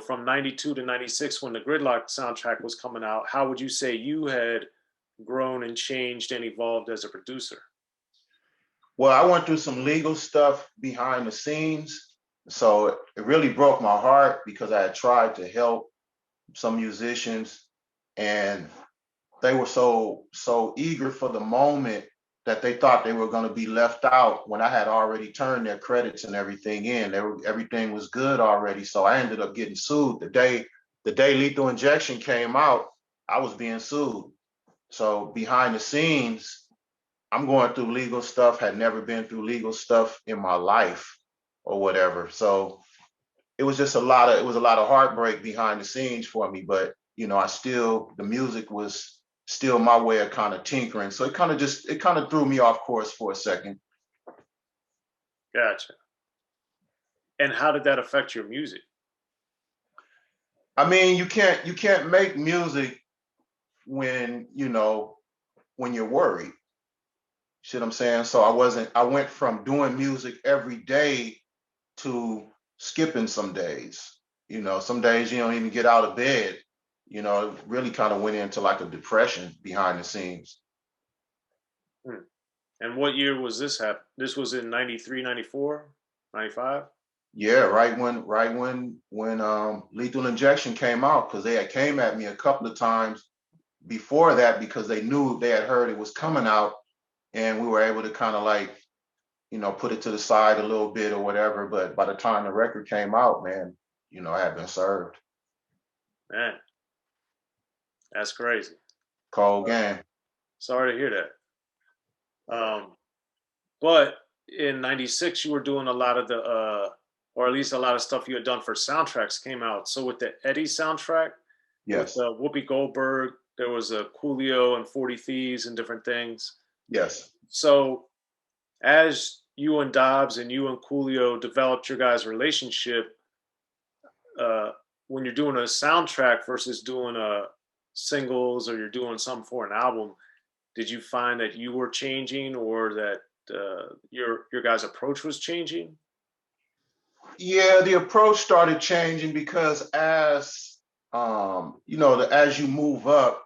From 92 to 96, when the Gridlock'd soundtrack was coming out, how would you say you had grown and changed and evolved as a producer? Well, I went through some legal stuff behind the scenes. So it really broke my heart because I had tried to help some musicians and they were so eager for the moment that they thought they were going to be left out when I had already turned their credits and everything in. Everything was good already. So I ended up getting sued the day Lethal Injection came out. I was being sued. So behind the scenes, I'm going through legal stuff, had never been through legal stuff in my life or whatever. So it was just it was a lot of heartbreak behind the scenes for me, but the music was still my way of kind of tinkering. So it kind of threw me off course for a second. Gotcha. And how did that affect your music? I mean, you can't make music when you're worried. See what I'm saying? So I went from doing music every day to skipping some days. Some days you don't even get out of bed. It really kind of went into like a depression behind the scenes. Hmm. And what year was this happen? This was in 93, 94, 95? Yeah, right when Lethal Injection came out, because they had came at me a couple of times before that because they had heard it was coming out, and we were able to kind of like put it to the side a little bit or whatever. But by the time the record came out, man, I had been served. Man, that's crazy. Cold game. Sorry to hear that. But in 96, you were doing a lot of or at least a lot of stuff you had done for soundtracks came out. So with the Eddie soundtrack, with Yes. Whoopi Goldberg, there was a Coolio and 40 Thieves and different things. Yes. So as you and Dobbs and you and Coolio developed your guys' relationship, uh, when you're doing a soundtrack versus doing a singles or you're doing something for an album, did you find that you were changing or that your guys' approach was changing? Yeah, the approach started changing because as as you move up,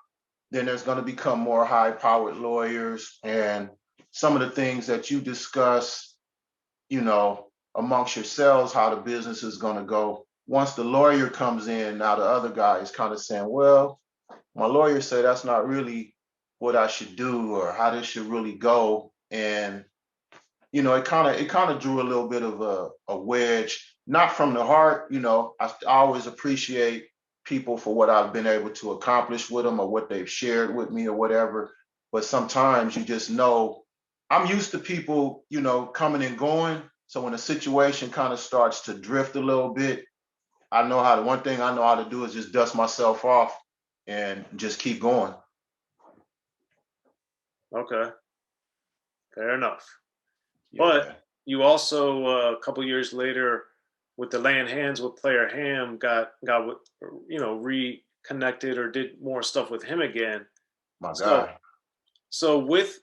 then there's going to become more high-powered lawyers, and some of the things that you discuss, amongst yourselves, how the business is going to go. Once the lawyer comes in, now the other guy is kind of saying, well, my lawyer said that's not really what I should do or how this should really go. And it kind of drew a little bit of a wedge, not from the heart. I always appreciate people for what I've been able to accomplish with them or what they've shared with me or whatever. But sometimes you just know I'm used to people, coming and going. So when a situation kind of starts to drift a little bit, one thing I know how to do is just dust myself off and just keep going. Okay, fair enough. But Yeah. you also a couple years later, with the laying hands with Player Ham, reconnected or did more stuff with him again. My So God. so with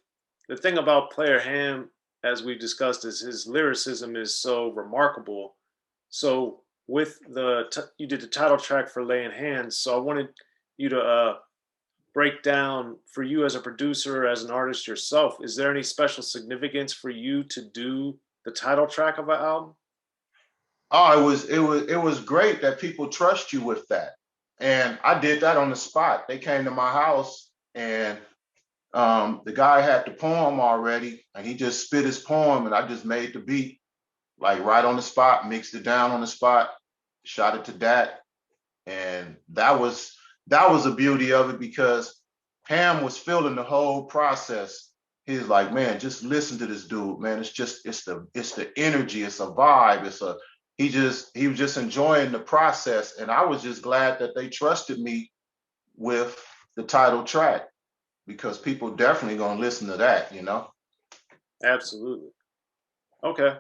the thing about Player Ham, as we discussed, is his lyricism is so remarkable. So with you did the title track for Laying Hands. So I wanted you to break down for you as a producer, as an artist yourself. Is there any special significance for you to do the title track of an album? Oh, it was great that people trust you with that. And I did that on the spot. They came to my house and the guy had the poem already and he just spit his poem and I just made the beat like right on the spot, mixed it down on the spot, shot it to that. And that was the beauty of it because Ham was feeling the whole process. He's like, man, just listen to this dude, man. It's the energy, it's a vibe, he was just enjoying the process. And I was just glad that they trusted me with the title track because people definitely gonna listen to that. Absolutely. Okay.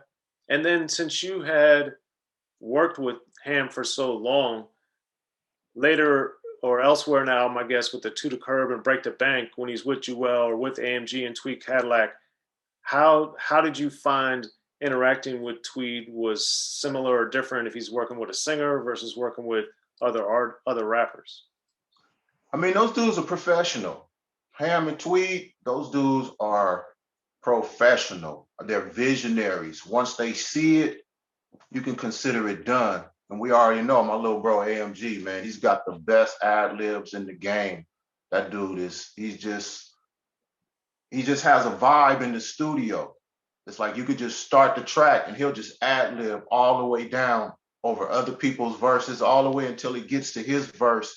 And then since you had worked with Ham for so long, later or elsewhere now, I guess with the To the Curb and Break the Bank, when he's with Jewel or with AMG and Tweet Cadillac, how did you find interacting with Tweed was similar or different if he's working with a singer versus working with other rappers? I mean, those dudes are professional. Ham and Tweed, those dudes are professional. They're visionaries. Once they see it, you can consider it done. And we already know my little bro AMG, man, he's got the best ad libs in the game. That dude is, he just has a vibe in the studio. It's like you could just start the track and he'll just ad lib all the way down over other people's verses, all the way until he gets to his verse.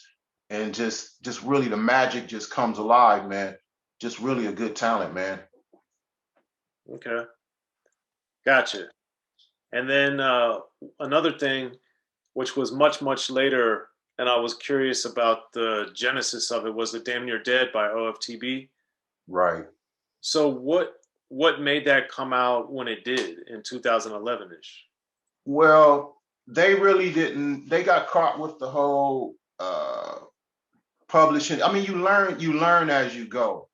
And just really the magic just comes alive, man. Just really a good talent, man. Okay, gotcha. And then another thing, which was much later, and I was curious about the genesis of it, was the "Damn Near Dead" by O.F.T.B. Right. So what made that come out when it did in 2011 ish? Well, they really didn't, they got caught with the whole publishing. I mean, you learn as you go.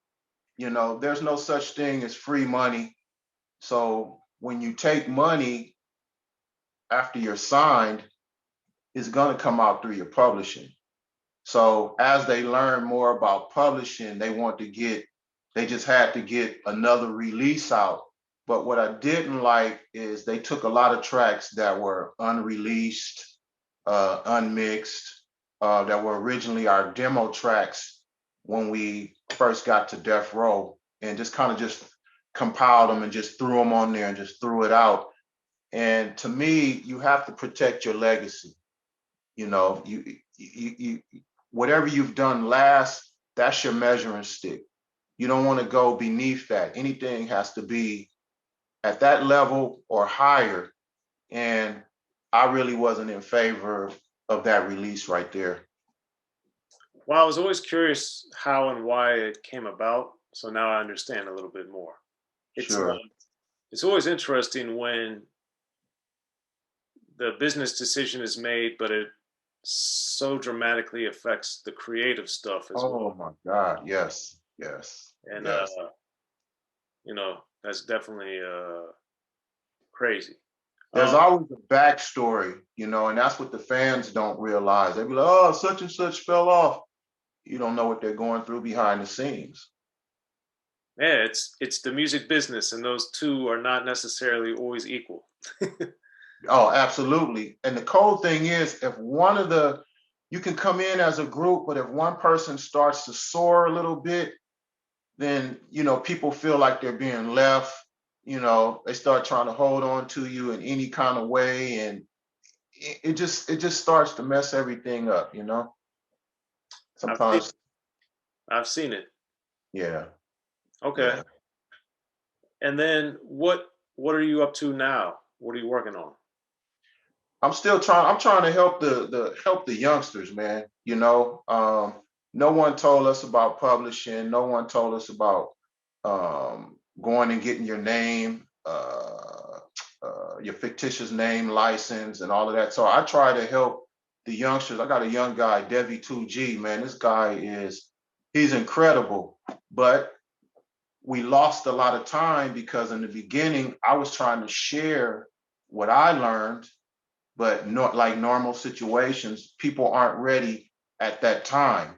You know, there's no such thing as free money. So when you take money after you're signed, it's going to come out through your publishing. So as they learn more about publishing, they just had to get another release out. But what I didn't like is they took a lot of tracks that were unreleased, unmixed, that were originally our demo tracks when we first got to Death Row, and just kind of just compiled them and just threw them on there and just threw it out. And to me, you have to protect your legacy. You know, you whatever you've done last, that's your measuring stick. You don't want to go beneath that. Anything has to be at that level or higher. And I really wasn't in favor of that release right there. Well, I was always curious how and why it came about, so now I understand a little bit more. It's Sure. it's always interesting when the business decision is made, but it so dramatically affects the creative stuff as well. Oh my God. Yes. Yes. And Yes. that's definitely crazy. There's Um, always a backstory, you know, and that's what the fans don't realize. They be like, oh, such and such fell off. You don't know what they're going through behind the scenes. yeah, it's the music business, and those two are not necessarily always equal. Oh, absolutely. And the cold thing is, if you can come in as a group, but if one person starts to soar a little bit, then, you know, people feel like they're being left. You know, they start trying to hold on to you in any kind of way. And it just starts to mess everything up, you know? I've seen, Sometimes, I've seen it. yeah, Okay. yeah. And then what are you up to now? What are you working on? I'm trying to help the youngsters, man. You know, no one told us about publishing. No one told us about going and getting your fictitious name license and all of that. So I try to help the youngsters. I got a young guy, Devi 2G, man. This guy he's incredible. But we lost a lot of time because in the beginning I was trying to share what I learned, but not like normal situations, people aren't ready at that time.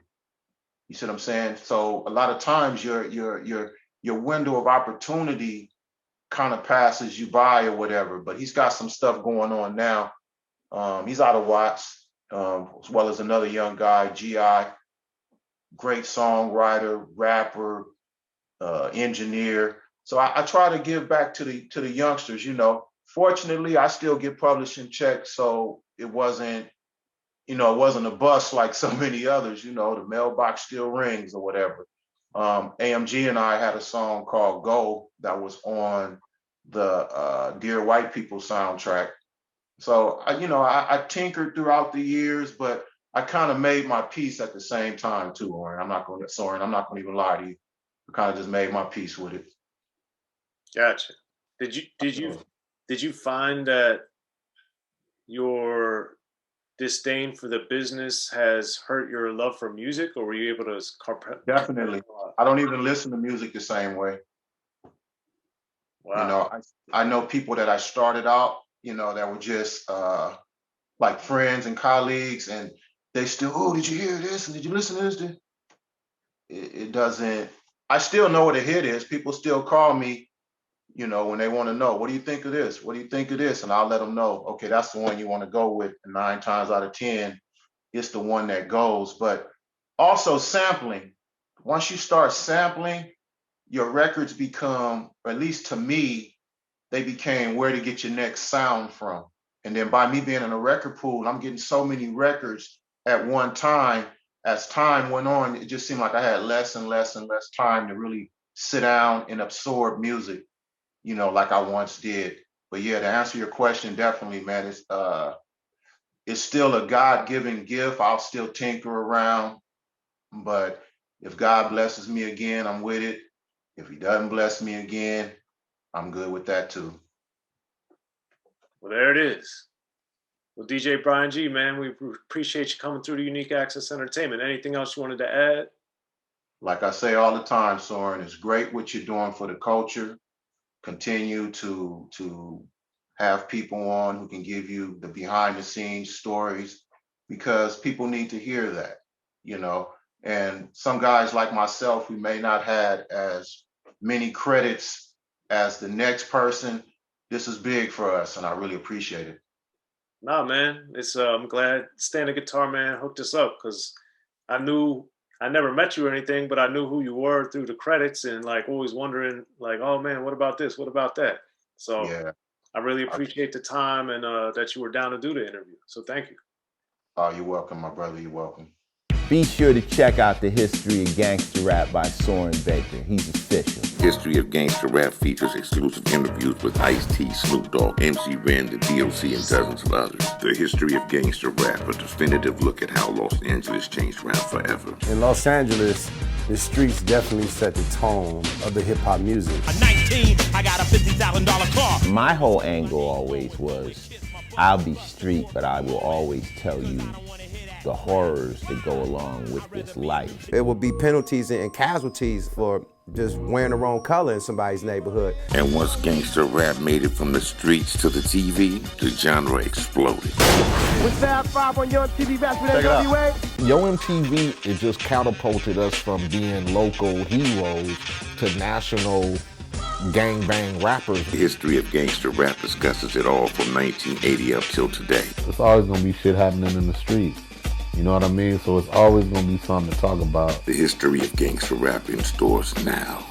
You see what I'm saying? So a lot of times your window of opportunity kind of passes you by or whatever. But he's got some stuff going on now. He's out of Watts, as well as another young guy, GI, great songwriter, rapper, engineer. So I try to give back to the youngsters. You know, fortunately, I still get publishing checks, so it wasn't a bust like so many others. You know, the mailbox still rings or whatever. AMG and I had a song called "Go" that was on the Dear White People soundtrack. So I tinkered throughout the years, but I kind of made my peace at the same time too, Soren. I'm not going to even lie to you. I kind of just made my peace with it. Gotcha. Did you did you did you find that your disdain for the business has hurt your love for music, or were you able to Definitely. I don't even listen to music the same way. You Wow. know, I know people that I started out, you know, that were just like friends and colleagues, and they still, oh, did you hear this? And did you listen to this? It doesn't, I still know what a hit is. People still call me, you know, when they want to know, what do you think of this? What do you think of this? And I'll let them know, okay, that's the one you want to go with. And 9 times out of 10, it's the one that goes. But also sampling. Once you start sampling, your records become, or at least to me, they became where to get your next sound from. And then by me being in a record pool, I'm getting so many records at one time. As time went on, it just seemed like I had less and less and less time to really sit down and absorb music, you know, like I once did. But yeah, to answer your question, definitely, man, it's still a God-given gift. I'll still tinker around, but if God blesses me again, I'm with it. If he doesn't bless me again, I'm good with that too. Well, there it is. Well, DJ Brian G, man, we appreciate you coming through to Unique Access Entertainment. Anything else you wanted to add? Like I say all the time, Soren, it's great what you're doing for the culture. Continue to have people on who can give you the behind the scenes stories, because people need to hear that, you know. And some guys like myself, who may not had as many credits as the next person, this is big for us, and I really appreciate it. Nah, man, it's I'm glad Standing Guitar Man hooked us up, because I knew I never met you or anything, but I knew who you were through the credits, and like always wondering, like, oh man, what about this? What about that? So Yeah. I really appreciate the time and that you were down to do the interview. So thank you. Oh, you're welcome, my brother. You're welcome. Be sure to check out The History of Gangster Rap by Soren Baker. He's official. History of Gangster Rap features exclusive interviews with Ice-T, Snoop Dogg, MC Ren, the D.O.C, and dozens of others. The History of Gangster Rap, a definitive look at how Los Angeles changed rap forever. In Los Angeles, the streets definitely set the tone of the hip-hop music. At 19, I got a $50,000 car. My whole angle always was, I'll be street, but I will always tell you the horrors that go along with this life. It would be penalties and casualties for just wearing the wrong color in somebody's neighborhood. And once gangster rap made it from the streets to the TV, the genre exploded. With Fab 5 on your MTV Raps with NWA. Yo MTV, it just catapulted us from being local heroes to national gangbang rappers. The History of Gangster Rap discusses it all from 1980 up till today. It's always gonna be shit happening in the streets. You know what I mean? So it's always gonna be something to talk about. The History of Gangster Rap in stores now.